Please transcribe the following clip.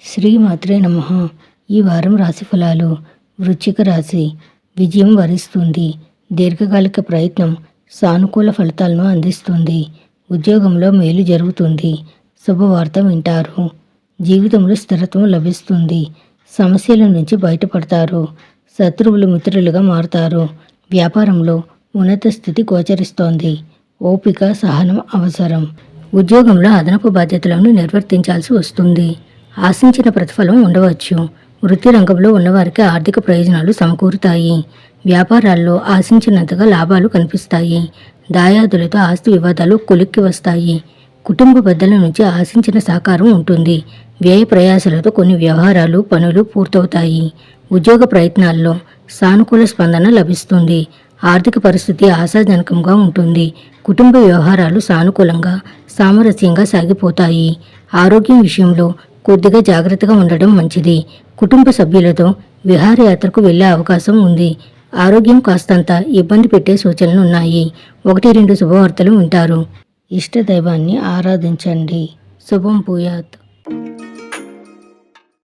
శ్రీమాత్రే నమః. ఈ వారం రాశి ఫలాలు. వృశ్చిక రాశి. విజయం వరిస్తుంది. దీర్ఘకాలిక ప్రయత్నం సానుకూల ఫలితాలను అందిస్తుంది. ఉద్యోగంలో మేలు జరుగుతుంది. శుభవార్త వింటారు. జీవితంలో స్థిరత్వం లభిస్తుంది. సమస్యల నుంచి బయటపడతారు. శత్రువులు మిత్రులుగా మారుతారు. వ్యాపారంలో ఉన్నత స్థితి గోచరిస్తోంది. ఓపిక సహనం అవసరం. ఉద్యోగంలో అదనపు బాధ్యతలను నిర్వర్తించాల్సి వస్తుంది. ఆశించిన ప్రతిఫలం ఉండవచ్చు. వృత్తి రంగంలో ఉన్నవారికి ఆర్థిక ప్రయోజనాలు సమకూరుతాయి. వ్యాపారాల్లో ఆశించినంతగా లాభాలు కనిపిస్తాయి. దాయాదులతో ఆస్తి వివాదాలు కొలిక్కి వస్తాయి. కుటుంబ పెద్దల నుంచి ఆశించిన సహకారం ఉంటుంది. వ్యయ ప్రయాసాలతో కొన్ని వ్యవహారాలు పనులు పూర్తవుతాయి. ఉద్యోగ ప్రయత్నాల్లో సానుకూల స్పందన లభిస్తుంది. ఆర్థిక పరిస్థితి ఆశాజనకంగా ఉంటుంది. కుటుంబ వ్యవహారాలు సానుకూలంగా సామరస్యంగా సాగిపోతాయి. ఆరోగ్యం విషయంలో కొద్దిగా జాగ్రత్తగా ఉండడం మంచిది. కుటుంబ సభ్యులతో విహారయాత్రకు వెళ్లే అవకాశం ఉంది. ఆరోగ్యం కాస్తంత ఇబ్బంది పెట్టే సూచనలు ఉన్నాయి. 1-2 శుభవార్తలు వింటారు. ఇష్టదైవాన్ని ఆరాధించండి. శుభం భూయాత్.